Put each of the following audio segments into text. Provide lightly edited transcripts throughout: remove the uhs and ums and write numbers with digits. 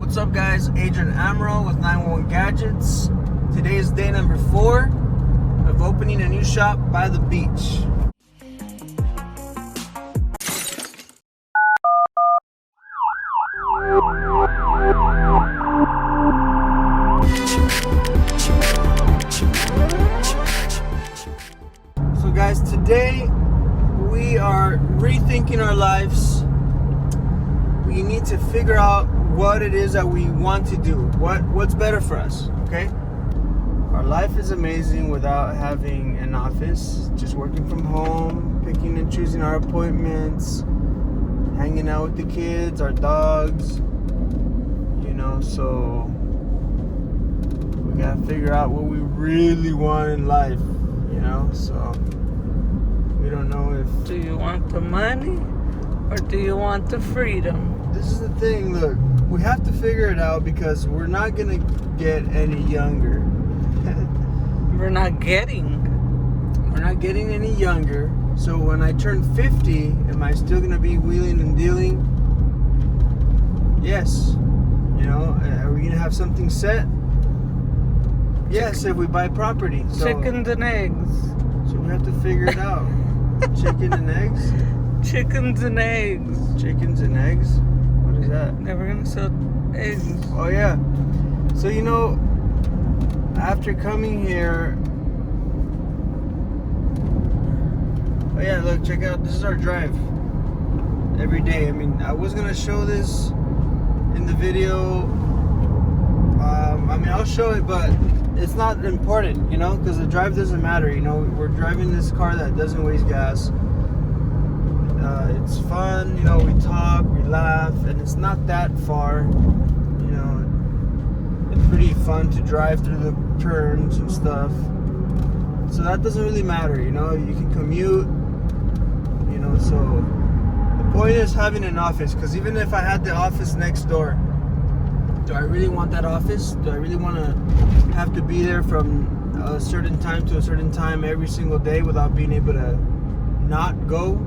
What's up, guys? Adrian Amro with 911 Gadgets. Today is day number 4 of opening a new shop by the beach. So guys, today we are rethinking our lives. We need to figure out what it is that we want to do, what's better for us. Okay, our life is amazing without having an office, just working from home, picking and choosing our appointments, hanging out with the kids, our dogs, so we gotta figure out what we really want in life, so we don't know if... Do you want the money or do you want the freedom? This is the thing, look, we have to figure it out because we're not gonna get any younger. We're not getting any younger. So when I turn 50, am I still gonna be wheeling and dealing? Yes. Are we gonna have something set? Yes, if we buy property. So, chickens and eggs. So we have to figure it out. Chicken and eggs? Chickens and eggs. Chickens and eggs? What is that? Never gonna sell eggs. Oh yeah. So after coming here, oh yeah, look, check out, this is our drive every day. I mean, I was gonna show this in the video. I'll show it, but it's not important, because the drive doesn't matter. We're driving this car that doesn't waste gas. It's fun, we talk, we laugh, and it's not that far. It's pretty fun to drive through the turns and stuff. So that doesn't really matter, you can commute, so the point is having an office, because even if I had the office next door, do I really want that office? Do I really want to have to be there from a certain time to a certain time every single day without being able to not go,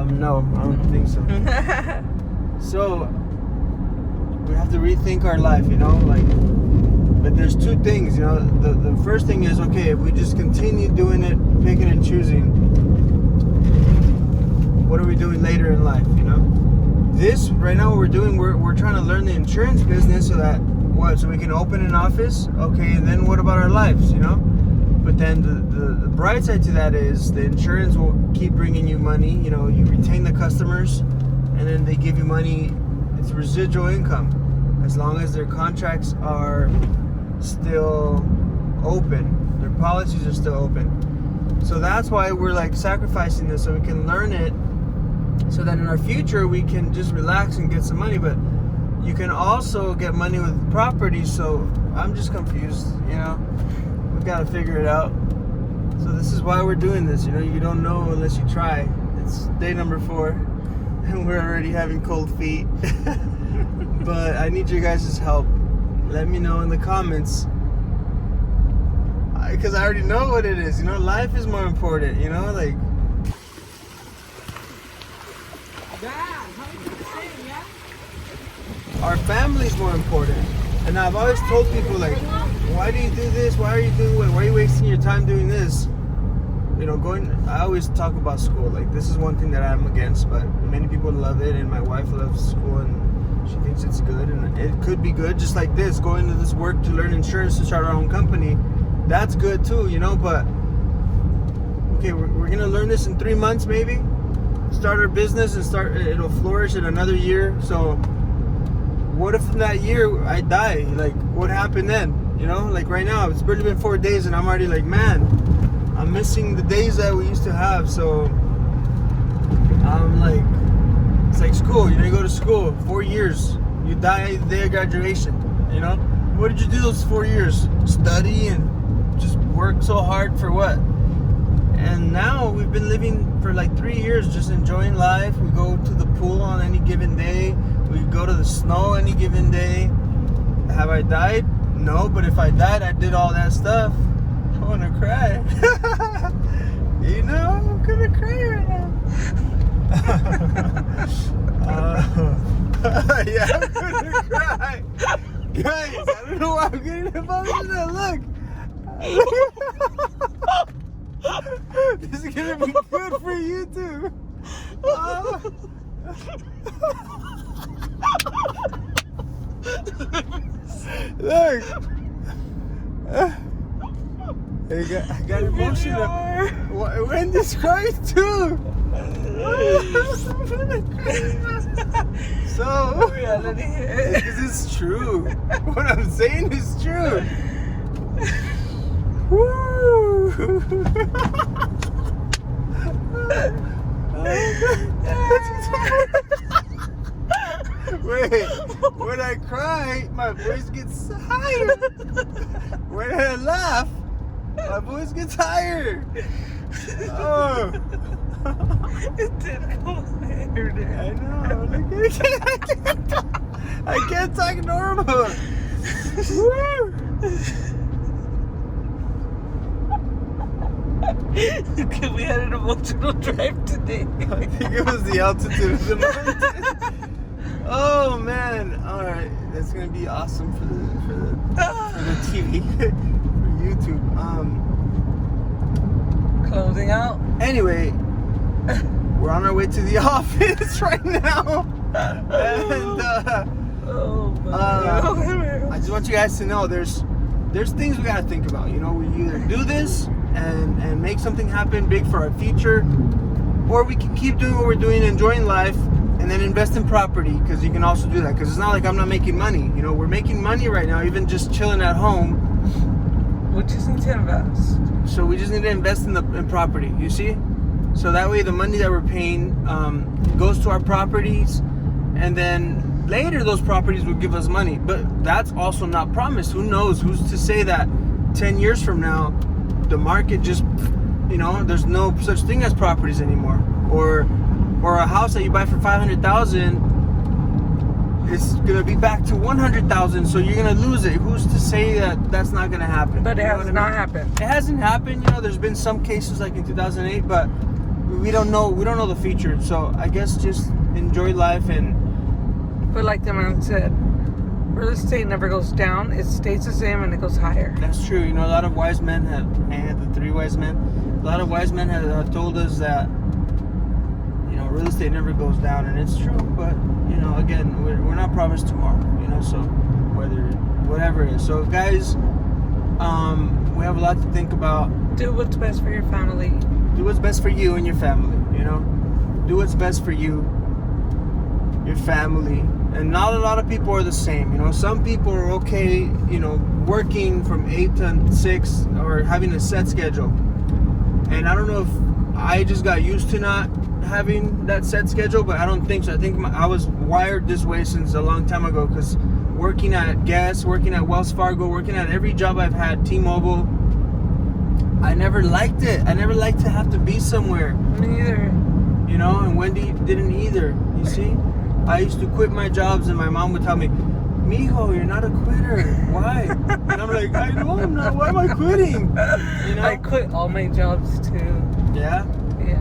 No, I don't think so. So we have to rethink our life, but there's two things, the first thing is, okay, if we just continue doing it, picking and choosing, what are we doing later in life, This, right now, what we're doing, we're trying to learn the insurance business so we can open an office, okay, and then what about our lives, But then the bright side to that is the insurance will keep bringing you money, you retain the customers, and then they give you money, it's residual income, as long as their contracts are still open, their policies are still open. So that's why we're sacrificing this, so we can learn it, so that in our future we can just relax and get some money. But you can also get money with property, so I'm just confused, we gotta figure it out. So this is why we're doing this, you don't know unless you try. It's day number 4 and we're already having cold feet. But I need your guys' help. Let me know in the comments, because I already know what it is, life is more important, our family's more important. And I've always told people, why do you do this? Why are you wasting your time doing this? I always talk about school. This is one thing that I'm against, but many people love it, and my wife loves school, and she thinks it's good, and it could be good, just like this, going to this work to learn insurance, to start our own company. That's good too, but okay, we're gonna learn this in 3 months maybe, start our business, and it'll flourish in another year. So what if in that year I die? What happened then? Right now, it's barely been 4 days and I'm already man, I'm missing the days that we used to have. So I'm it's like school, you go to school 4 years, you die the day of graduation, what did you do those 4 years? Study and just work so hard for what? And now we've been living for 3 years, just enjoying life. We go to the pool on any given day, we go to the snow any given day. Have I died? No, but if I died, I did all that stuff. I want to cry. I'm gonna cry right now. Yeah, I'm gonna cry. Guys, I don't know why I'm getting emotional. Look. This is gonna be good for you too. Look. I got emotional. Wendy's crying too. So, because it's true. What I'm saying is true. Woo! Wait, when I cry, my voice gets higher. When I laugh, my voice gets higher. Oh. It did go higher there. I know. I can't talk normal. Woo! We had an emotional drive today. I think it was the altitude of the mountain. Oh man! All right, that's gonna be awesome for the TV, for YouTube. Closing out. Anyway, we're on our way to the office right now, and Oh my God. I just want you guys to know there's things we gotta think about. You know, we either do this and make something happen big for our future, or we can keep doing what we're doing, enjoying life, and then invest in property, because you can also do that. Because it's not like I'm not making money. You know, we're making money right now, even just chilling at home. We just need to invest. So we just need to invest in property. You see, so that way the money that we're paying goes to our properties, and then later those properties will give us money. But that's also not promised. Who knows? Who's to say that 10 years from now the market just, you know, there's no such thing as properties anymore, or a house that you buy for 500,000 is gonna be back to 100,000, so you're gonna lose it. Who's to say that that's not gonna happen? But it has not happened. It hasn't happened. You know, there's been some cases like in 2008, but we don't know the future. So I guess just enjoy life. And But like the man said, real estate never goes down. It stays the same and it goes higher. that's true. You know, a lot of wise men the three wise men. A lot of wise men have told us that, you know, real estate never goes down, and it's true. But you know, again, we're not promised tomorrow. You know, so whatever it is. So guys, we have a lot to think about. Do what's best for your family. Do what's best for you and your family. You know, do what's best for you, your family. And not a lot of people are the same. You know, some people are okay, you know, working from 8 to 6 or having a set schedule. And I don't know if I just got used to not having that set schedule, but I don't think so. I think I was wired this way since a long time ago, because working at Guess, working at Wells Fargo, working at every job I've had, T-Mobile, I never liked it. I never liked to have to be somewhere. Me either. You know, and Wendy didn't either. You see? I used to quit my jobs, and my mom would tell me, "Mijo, you're not a quitter. Why?" And I'm like, "I know I'm not. Why am I quitting?" You know? I quit all my jobs too. Yeah? Yeah.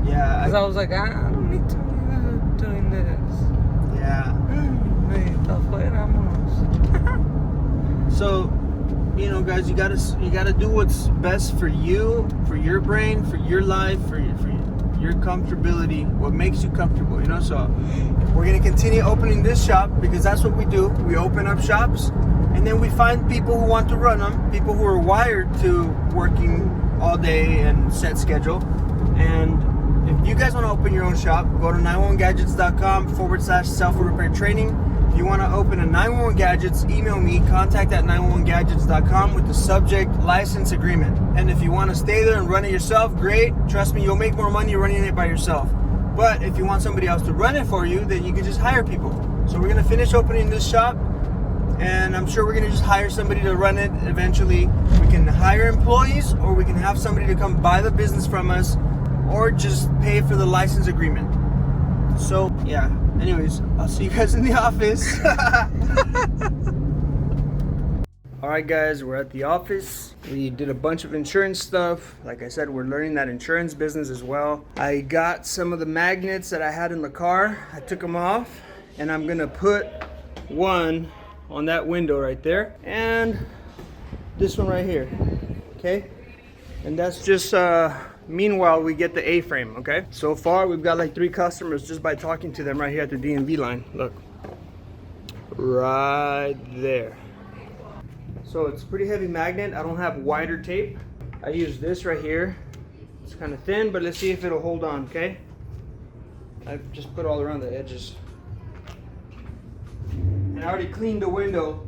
Yeah. Because I was like, I don't need to be doing this. Yeah. So, you know, guys, you gotta do what's best for you, for your brain, for your life, for your comfortability, what makes you comfortable, you know. So we're gonna continue opening this shop, because that's what we do. We open up shops, and then we find people who want to run them, people who are wired to working all day and set schedule. And if you guys want to open your own shop, go to 911gadgets.com/self repair training. If you want to open a 911 Gadgets, email me, contact@911gadgets.com with the subject license agreement. And if you want to stay there and run it yourself, great. Trust me, you'll make more money running it by yourself. But if you want somebody else to run it for you, then you can just hire people. So we're going to finish opening this shop, and I'm sure we're going to just hire somebody to run it eventually. We can hire employees, or we can have somebody to come buy the business from us, or just pay for the license agreement. So, yeah. Anyways, I'll see you guys in the office. Alright guys, we're at the office. We did a bunch of insurance stuff. Like I said, we're learning that insurance business as well. I got some of the magnets that I had in the car. I took them off, and I'm gonna put one on that window right there, and this one right here, okay? And that's just, meanwhile, we get the A-frame, okay? So far, we've got like 3 customers just by talking to them right here at the DMV line. Look, right there. So it's pretty heavy magnet. I don't have wider tape. I use this right here. It's kind of thin, but let's see if it'll hold on, okay? I've just put all around the edges. And I already cleaned the window.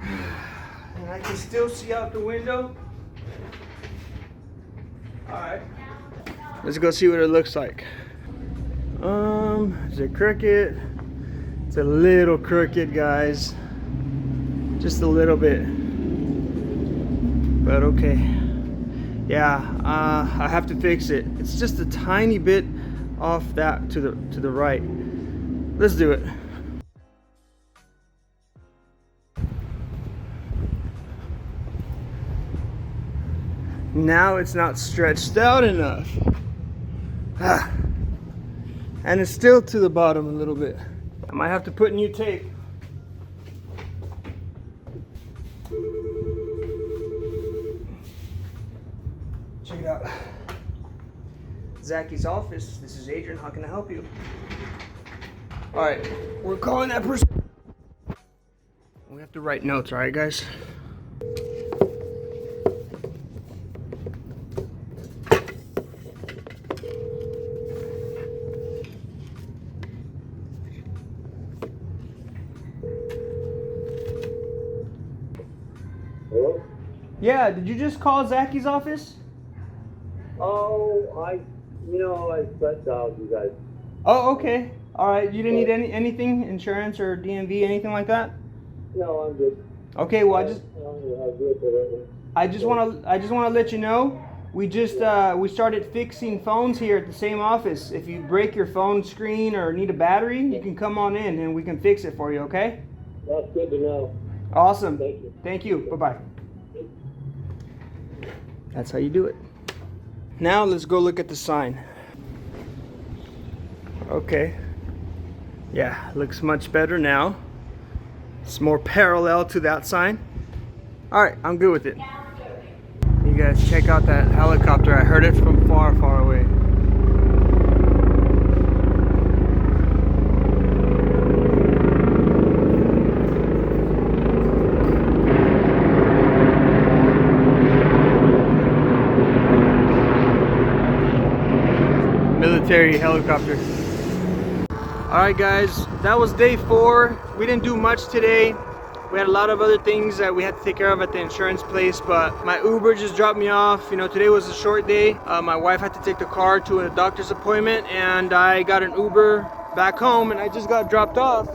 And I can still see out the window. Alright. Let's go see what it looks like. Is it crooked? It's a little crooked, guys. Just a little bit. But okay. Yeah, I have to fix it. It's just a tiny bit off that to the right. Let's do it. Now it's not stretched out enough. And it's still to the bottom a little bit. I might have to put new tape. Check it out. Zacky's office. This is Adrian. How can I help you? All right, we're calling that person. We have to write notes, all right, guys? Hello? Yeah, did you just call Zacky's office? Oh, I stressed out, you guys. Oh, okay. All right. You didn't need anything, insurance or DMV, anything like that? No, I'm good. Okay. Well, I just want want to let you know we started fixing phones here at the same office. If you break your phone screen or need a battery, you can come on in and we can fix it for you. Okay? That's good to know. Awesome. Thank you. Thank you. Bye-bye. That's how you do it. Now let's go look at the sign. Okay. Yeah, looks much better now. It's more parallel to that sign. All right, I'm good with it. You guys check out that helicopter. I heard it from far, far away. Military helicopter. Alright guys, that was day 4. We didn't do much today. We had a lot of other things that we had to take care of at the insurance place, but my Uber just dropped me off. You know, today was a short day. My wife had to take the car to a doctor's appointment, and I got an Uber back home, and I just got dropped off.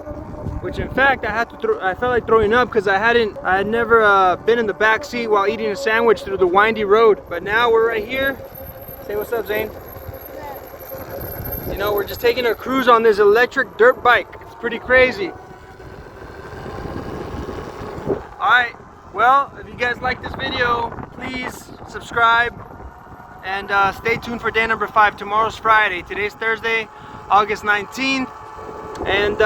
Which in fact, I felt like throwing up because I had never been in the back seat while eating a sandwich through the windy road. But now we're right here. Say what's up, Zane. You know, we're just taking a cruise on this electric dirt bike. It's pretty crazy. Alright, well, if you guys like this video, please subscribe and stay tuned for day number 5. Tomorrow's Friday. Today's Thursday, August 19th. And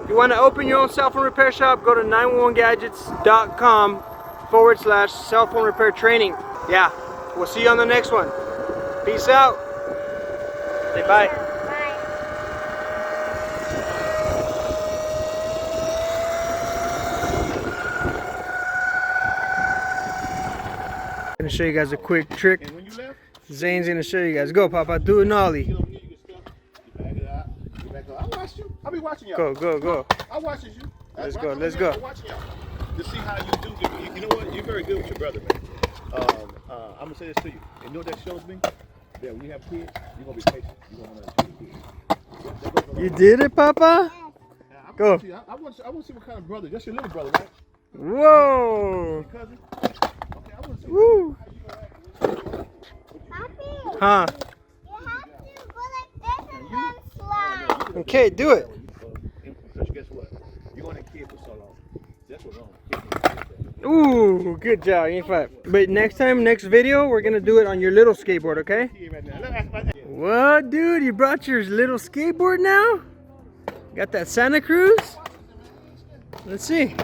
if you want to open your own cell phone repair shop, go to 911gadgets.com/cell phone repair training. Yeah, we'll see you on the next one. Peace out. Say bye. I'm gonna show you guys a quick trick. Zane's gonna show you guys. Go, Papa, do an ollie. I'll be watching y'all. Go. I'll watch you. Let's go. I'm watching y'all to see how you do. You know what? You're very good with your brother, man. I'm gonna say this to you. And you know what that shows me? That when you have kids, you're gonna be patient. You're gonna want to kids. You did it, Papa? Go. I want to see what kind of brother. That's your little brother, right? Whoa. Your cousin? Okay, I want to see. Woo. Huh? You have to go like this and then slide. Okay, do it. Because guess what? You're gonna have kids for so long. That's what's wrong. Ooh, good job. Give me 5. But next time, next video, we're gonna do it on your little skateboard, okay? What, dude? You brought your little skateboard now? Got that Santa Cruz? Let's see.